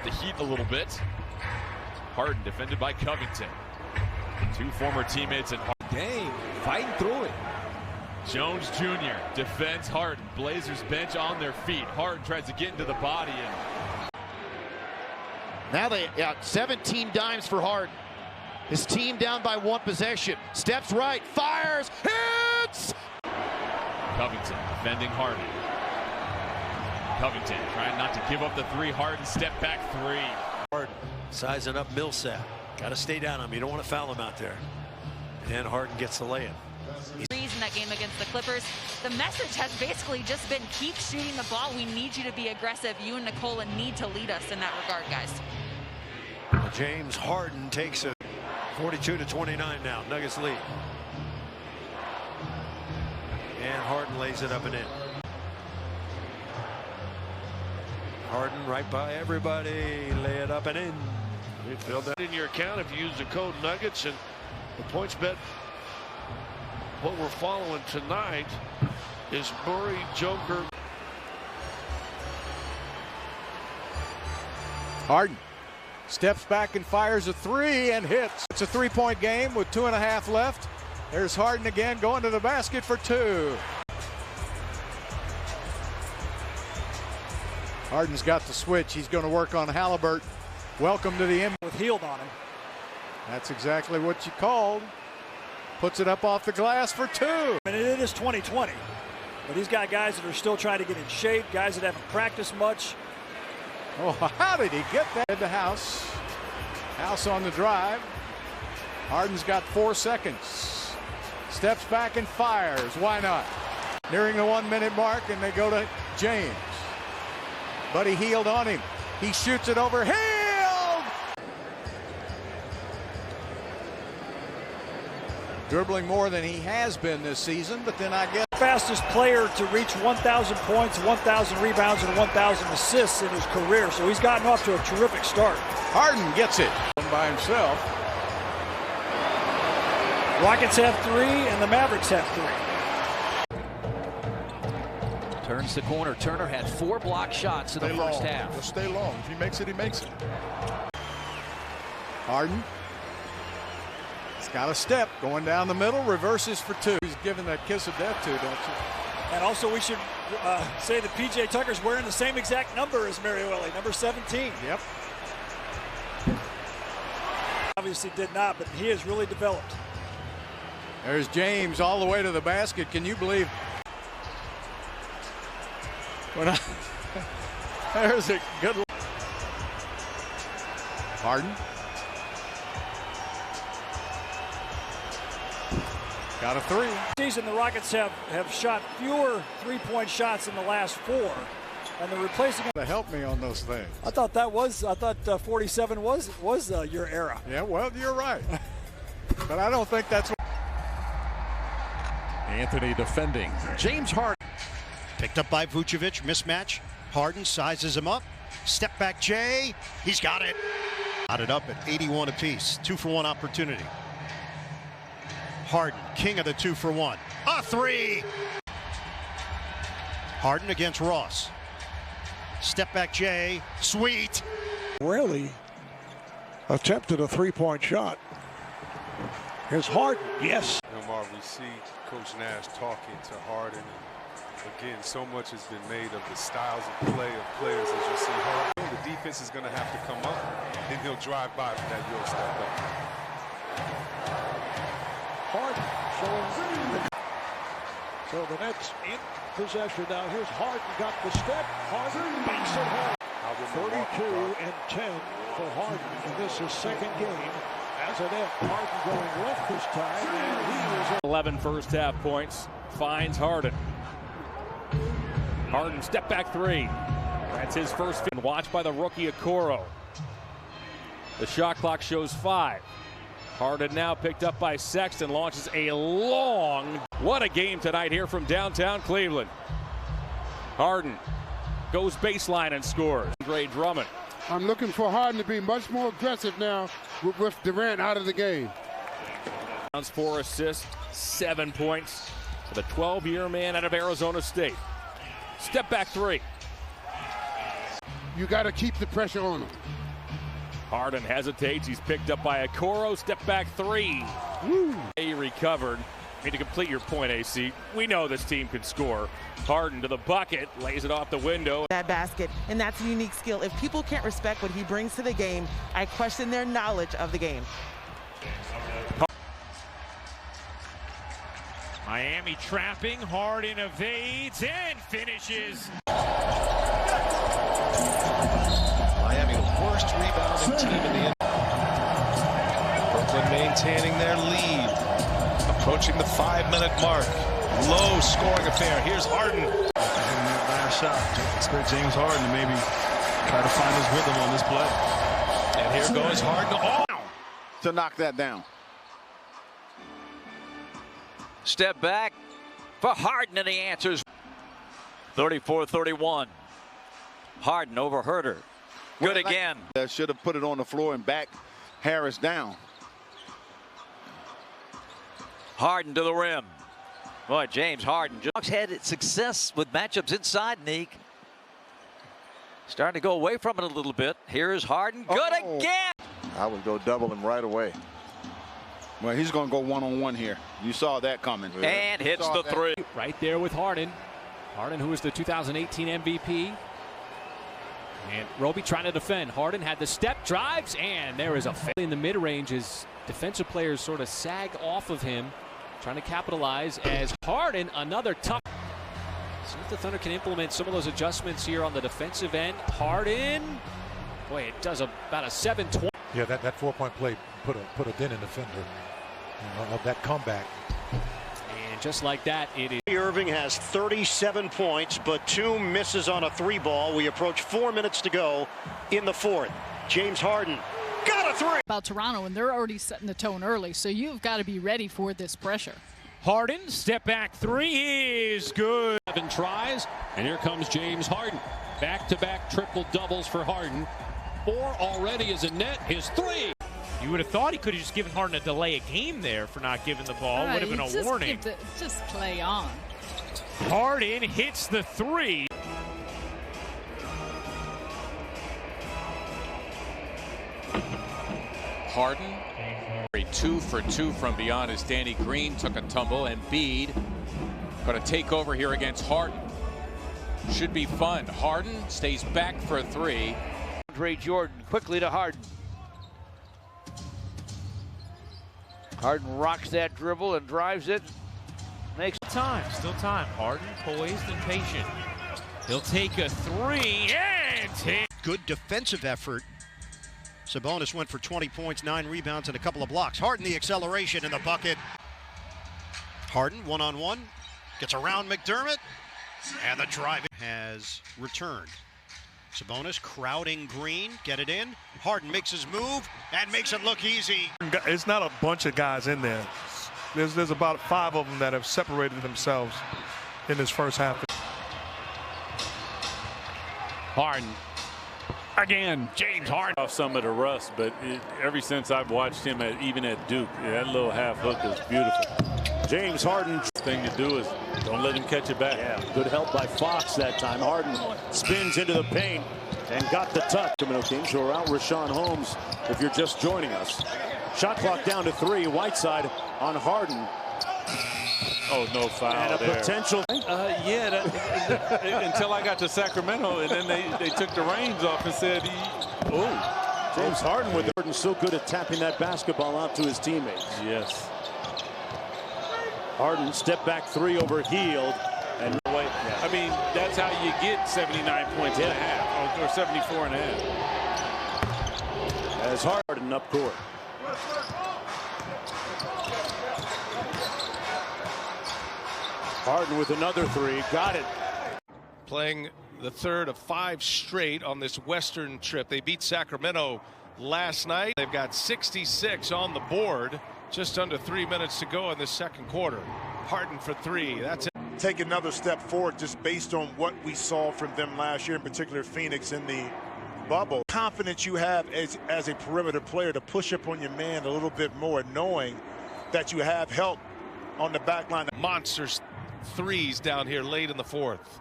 the heat a little bit. Harden defended by Covington. Two former teammates in game, fighting through it. Jones Jr. defends Harden. Blazers bench on their feet. Harden tries to get into the body. Now they got 17 dimes for Harden. His team down by one possession. Steps right, fires, hits! Covington defending Harden. Covington trying not to give up the three. Harden step back three. Harden sizing up Millsap. Got to stay down on him. You don't want to foul him out there. And Harden gets the lay-in. In that game against the Clippers, the message has basically just been keep shooting the ball. We need you to be aggressive. You and Nikola need to lead us in that regard, guys. James Harden takes it. 42-29 now. Nuggets lead. And Harden lays it up and in. Harden right by everybody. Lay it up and in. You fill that in your account if you use the code Nuggets, and the points bet. What we're following tonight is Murray, Joker. Harden steps back and fires a three and hits. It's a three-point game with 2.5 left. There's Harden again going to the basket for two. Harden's got the switch. He's going to work on Halliburton. Welcome to the end. With Hield on him. That's exactly what you called. Puts it up off the glass for two. And it is 2020. But he's got guys that are still trying to get in shape, guys that haven't practiced much. Oh, how did he get that? In the house. House on the drive. Harden's got 4 seconds. Steps back and fires. Why not? Nearing the 1 minute mark, and they go to James. Buddy Hield on him. He shoots it over. Hield! Dribbling more than he has been this season, but then I guess fastest player to reach 1,000 points, 1,000 rebounds, and 1,000 assists in his career. So he's gotten off to a terrific start. Harden gets it by himself. Rockets have 3 and the Mavericks have 3. Turns the corner. Turner had 4 block shots in the first half. He'll stay long. If he makes it, he makes it. Harden. He's got a step going down the middle, reverses for two. He's giving that kiss of death to, don't you? And also we should say that P.J. Tucker's wearing the same exact number as Mario Ellie, number 17. Yep. Obviously did not, but he has really developed. There's James all the way to the basket. Can you believe? There's a good look. Harden. Got a three. Season, the Rockets have shot fewer three-point shots in the last 4, and they're replacing. To help me on those things. I thought 47 was your era. Yeah, well, you're right, but I don't think that's what. Anthony defending. James Harden picked up by Vucevic. Mismatch. Harden sizes him up. Step back, Jay. He's got it. Got it up at 81 apiece. 2-for-1 opportunity. Harden, king of the 2-for-1. A three. Harden against Ross. Step back, Jay. Sweet. Rarely attempted a three-point shot. Here's Harden. Yes. Omar, we see Coach Nash talking to Harden. Again, so much has been made of the styles of play of players as you see Harden. The defense is going to have to come up, and he'll drive by for that Euro step up. Harden showing. So the Nets in possession now. Here's Harden, got the step. Harden makes it home. 32-10 for Harden, and this is second game. As a net, Harden going left this time, and he is 11 first half points. Finds Harden. Harden step back three. That's his first. Watched by the rookie Okoro. The shot clock shows 5. Harden now picked up by Sexton, launches a long. What a game tonight here from downtown Cleveland. Harden goes baseline and scores. Andre Drummond. I'm looking for Harden to be much more aggressive now with Durant out of the game. 4 assists, 7 points for the 12-year man out of Arizona State. Step back three. You got to keep the pressure on him. Harden hesitates. He's picked up by Okoro. Step back three. Woo. He recovered. To complete your point, AC, we know this team can score. Harden to the bucket, lays it off the window. That basket, and that's a unique skill. If people can't respect what he brings to the game, I question their knowledge of the game. Miami trapping. Harden evades and finishes. Miami, the worst rebounding team in the NBA. Brooklyn maintaining their lead. Approaching the 5-minute mark. Low scoring affair. Here's Harden. Last shot. Expect James Harden to maybe try to find his rhythm on this play. And here goes Harden. Oh! To knock that down. Step back for Harden, and he answers. 34-31. Harden over Herder. Good again. Should have put it on the floor and back Harris down. Harden to the rim. Boy, James Harden. Hawks had success with matchups inside, Neek. Starting to go away from it a little bit. Here's Harden. Good again. I would go double him right away. Well, he's going to go one-on-one here. You saw that coming. And hits the three. Right there with Harden. Harden, who was the 2018 MVP. And Roby trying to defend. Harden had the step, drives, and there is a fail in the mid-range as defensive players sort of sag off of him. Trying to capitalize as Harden, another tough. See if the Thunder can implement some of those adjustments here on the defensive end. Harden, boy, it does about a 7-20. Yeah, that 4-point play put a dent in the fender of that comeback. And just like that, it is. Irving has 37 points, but 2 misses on a 3-ball. We approach 4 minutes to go in the 4th. James Harden got a 3. About Toronto, and they're already setting the tone early, so you've got to be ready for this pressure. Harden, step back three is good. 7 tries, and here comes James Harden. Back-to-back triple doubles for Harden. 4 already is a net. His 3. You would have thought he could have just given Harden a delay of game there for not giving the ball. Would have been a warning. Just play on. Harden hits the 3. Harden, 2 for 2 from beyond as Danny Green took a tumble, and Embiid going to take over here against Harden. Should be fun. Harden stays back for a 3. Andre Jordan quickly to Harden. Harden rocks that dribble and drives it. Makes time. Still time. Harden poised and patient. He'll take a 3 and hit. Good defensive effort. Sabonis went for 20 points, 9 rebounds, and a couple of blocks. Harden the acceleration in the bucket. Harden one-on-one. Gets around McDermott. And the drive has returned. Sabonis crowding Green. Get it in. Harden makes his move and makes it look easy. It's not a bunch of guys in there. There's about 5 of them that have separated themselves in this first half. Harden. Again, James Harden. Off some of the rust, but ever since I've watched him, even at Duke, that little half hook is beautiful. James Harden. Thing to do is don't let him catch it back. Yeah, good help by Fox that time. Harden spins into the paint and got the touch. Sacramento Kings who are out Rashawn Holmes if you're just joining us. Shot clock down to 3. Whiteside on Harden. Oh, no foul and a there. Potential. Until I got to Sacramento, and then they took the reins off and said, James Harden with Harden so good at tapping that basketball out to his teammates. Yes. Harden step back 3 over Hield. And I mean, that's how you get 79 points and a half, or 74 and a half. As Harden up court. Harden with another 3. Got it. Playing the 3rd of 5 straight on this Western trip. They beat Sacramento last night. They've got 66 on the board. Just under 3 minutes to go in the second quarter. Harden for 3. That's it. Take another step forward just based on what we saw from them last year, in particular Phoenix in the bubble. Confidence you have as a perimeter player to push up on your man a little bit more, knowing that you have help on the back line. Monsters 3s down here late in the 4th.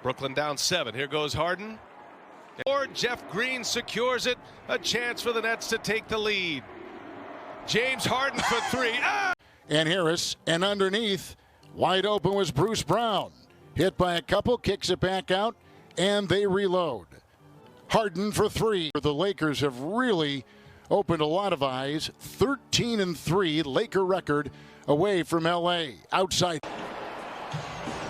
Brooklyn down 7. Here goes Harden. Or Jeff Green secures it. A chance for the Nets to take the lead. James Harden for 3. Ah! And Harris, and underneath, wide open was Bruce Brown. Hit by a couple, kicks it back out, and they reload. Harden for 3. The Lakers have really opened a lot of eyes. 13-3, Laker record away from L.A. Outside.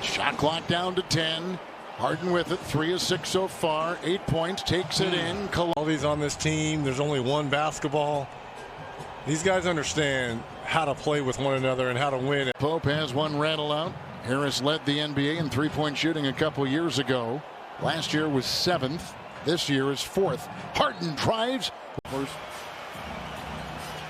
Shot clock down to 10. Harden with it, 3 of 6 so far, 8 points, takes it in. All these on this team, there's only one basketball. These guys understand how to play with one another and how to win. Pope has one rattle out. Harris led the NBA in three-point shooting a couple years ago. Last year was 7th. This year is 4th. Harden drives.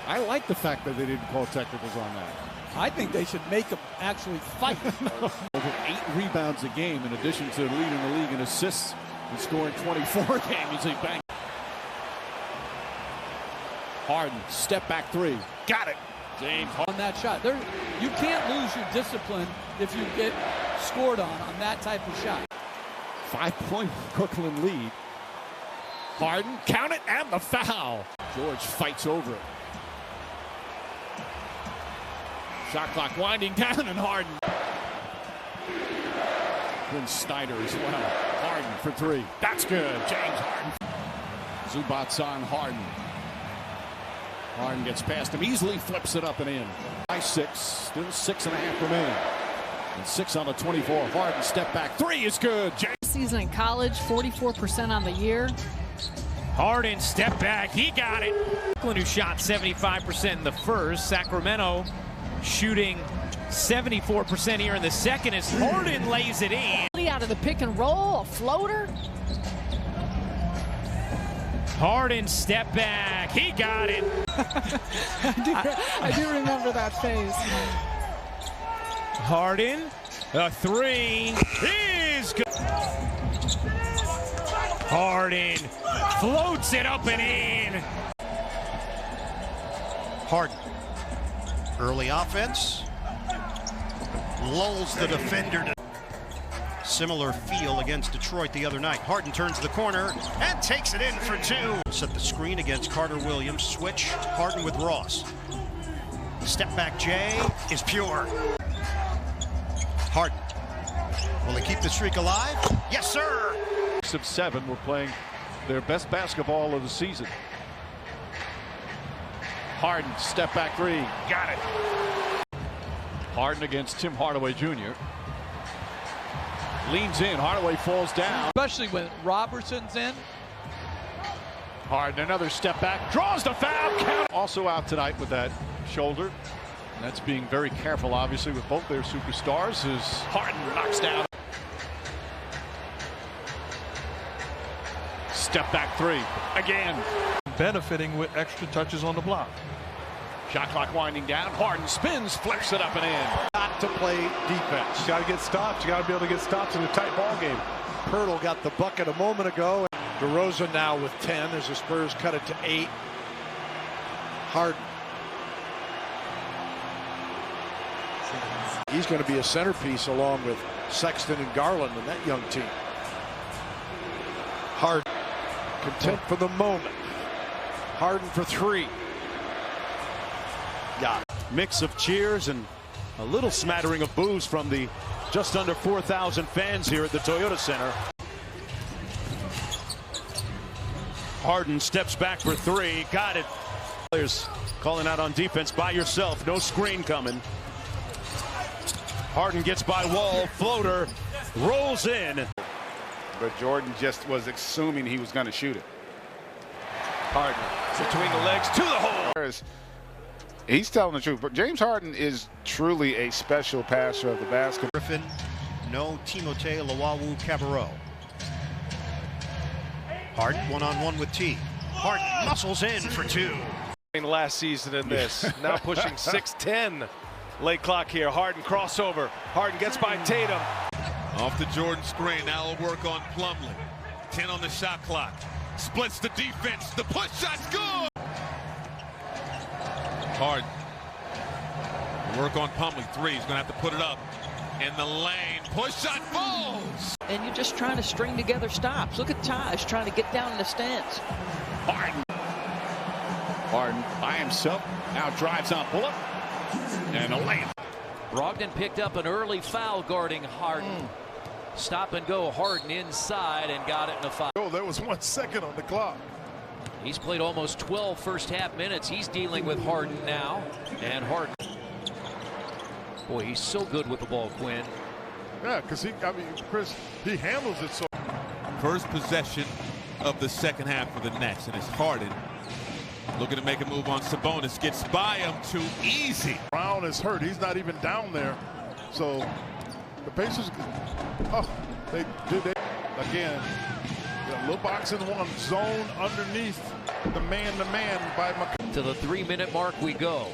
I like the fact that they didn't call technicals on that. I think they should make them actually fight. Over 8 rebounds a game in addition to leading the league in assists and scoring 24 games. Bang. Harden, step back 3. Got it. James On that shot. You can't lose your discipline if you get scored on that type of shot. 5-point Brooklyn lead. Harden, count it, and the foul. George fights over it. Shot clock winding down, and Harden. Then Snyder as well. Harden for 3. That's good. James Harden. Zubats on Harden. Harden gets past him easily, flips it up and in. By 6, still 6.5 remaining. And 6 on the 24. Harden step back 3 is good. Season in college, 44% on the year. Harden step back, he got it. Brooklyn, who shot 75% in the first. Sacramento shooting 74% here in the second as Harden lays it in. Out of the pick and roll, a floater. Harden step back, he got it. I do remember that phase. Harden, a 3 is good. Harden floats it up and in. Harden. Early offense. Lulls the defender to similar feel against Detroit the other night. Harden turns the corner and takes it in for 2. Set the screen against Carter Williams. Switch. Harden with Ross. Step back Jay is pure. Harden. Will they keep the streak alive? Yes, sir. 6 of 7 were playing their best basketball of the season. Harden, step back 3. Got it. Harden against Tim Hardaway Jr. Leans in. Hardaway falls down. Especially when Robertson's in. Harden, another step back. Draws the foul. Count. Also out tonight with that shoulder. And that's being very careful, obviously, with both their superstars. As Harden knocks down. Step back 3. Again. Benefiting with extra touches on the block. Shot clock winding down. Harden spins, flips it up and in. Got to play defense. You got to get stops. You got to be able to get stops in a tight ball game. Pirtle got the bucket a moment ago. DeRozan now with 10 as the Spurs cut it to 8. Harden. He's going to be a centerpiece along with Sexton and Garland in that young team. Harden. Content for the moment. Harden for 3. Got it. Mix of cheers and a little smattering of boos from the just under 4,000 fans here at the Toyota Center. Harden steps back for 3. Got it. Players calling out on defense by yourself. No screen coming. Harden gets by Wall. Floater. Rolls in. But Jordan just was assuming he was going to shoot it. Harden between the legs to the hole. He's telling the truth, but James Harden is truly a special passer of the basketball. Griffin, no Timothé Luwawu-Cabarrot. Harden one-on-one with T. Harden muscles in for 2. Last season in this. Now pushing 6-10. Late clock here. Harden crossover. Harden gets by Tatum. Off the Jordan screen. Now it'll work on Plumlee. 10 on the shot clock. Splits the defense. The push shot's good. Harden. Work on Plumlee. 3. He's going to have to put it up in the lane. push shot falls. And you're just trying to string together stops. Look at Taj trying to get down in the stance. Harden by himself now drives on Bullock and a layup. Brogdon picked up an early foul guarding Harden. Stop and go Harden inside and got it in a foul. Oh, there was 1 second on the clock. He's played almost 12 first half minutes. He's dealing with Harden now. And Harden. Boy, he's so good with the ball, Quinn. Yeah, because Chris, he handles it so. First possession of the second half for the Nets, and it's Harden looking to make a move on Sabonis. Gets by him too easy. Brown is hurt. He's not even down there. So the Pacers, they again. A little box in one zone underneath the man-to-man by McCollum. To the 3-minute mark we go.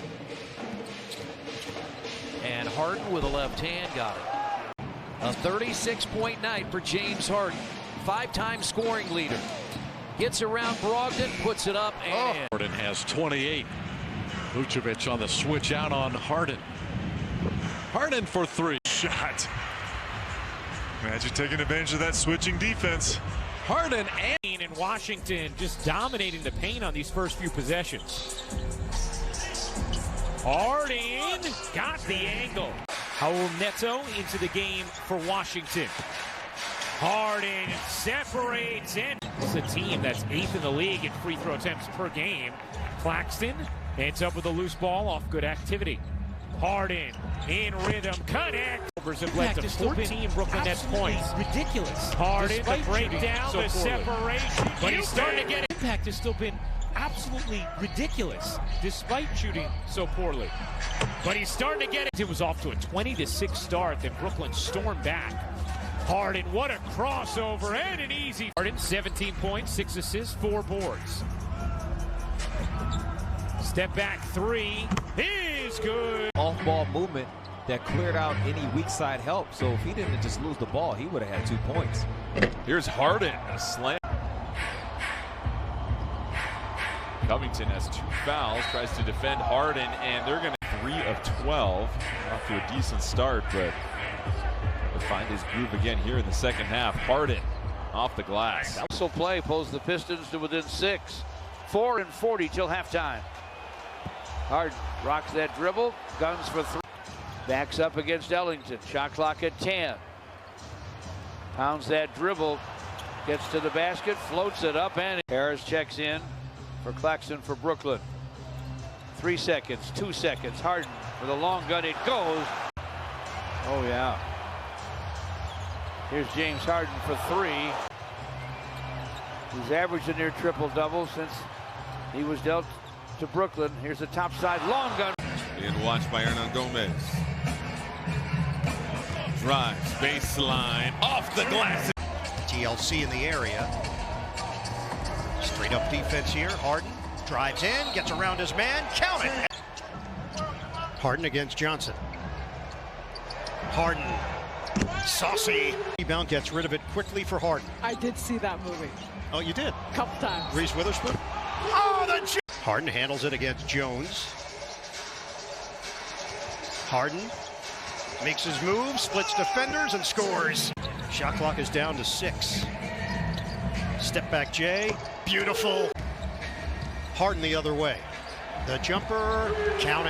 And Harden with a left hand got it. A 36-point night for James Harden. 5-time scoring leader. Gets around Brogdon, puts it up, and Harden has 28. Vucevic on the switch out on Harden. Harden for 3. Shot. Magic taking advantage of that switching defense. Harden and Washington just dominating the paint on these first few possessions. Harden got the angle. Raul Neto into the game for Washington. Harden separates and it's a team that's 8th in the league in free throw attempts per game. Claxton ends up with a loose ball off good activity. Harden in rhythm, connect. Have led to 14 Brooklyn Nets points. Ridiculous. Harden, the breakdown, the separation. But he's starting to get it. Impact has still been absolutely ridiculous, despite shooting so poorly. But he's starting to get it. It was off to a 20-6 start, then Brooklyn stormed back. Harden, what a crossover and an easy. Harden, 17 points, 6 assists, 4 boards. Step back 3 is good. Off-ball movement that cleared out any weak side help. So if he didn't just lose the ball, he would have had 2 points. Here's Harden, a slam. Covington has 2 fouls, tries to defend Harden, and they're going to 3 of 12. Off to a decent start, but to find his groove again here in the second half. Harden off the glass. Whistle play pulls the Pistons to within 6. 4:40 till halftime. Harden rocks that dribble, guns for 3. Backs up against Ellington. Shot clock at 10. Pounds that dribble, gets to the basket, floats it up, and Harris checks in for Claxton for Brooklyn. 3 seconds, 2 seconds. Harden with a long gun, it goes. Oh yeah. Here's James Harden for 3. He's averaged a near triple-double since he was dealt to Brooklyn. Here's the top side long gun. Being watched by Hernan Gomez. Drives, baseline, off the glass. TLC in the area. Straight up defense here. Harden drives in, gets around his man, count it. Harden against Johnson. Harden, saucy. Rebound, gets rid of it quickly for Harden. I did see that movie. Oh, you did? A couple times. Reese Witherspoon. Oh, the Harden handles it against Jones. Harden makes his move, splits defenders, and scores. Shot clock is down to 6. Step back Jay, beautiful. Harden the other way. The jumper, count it.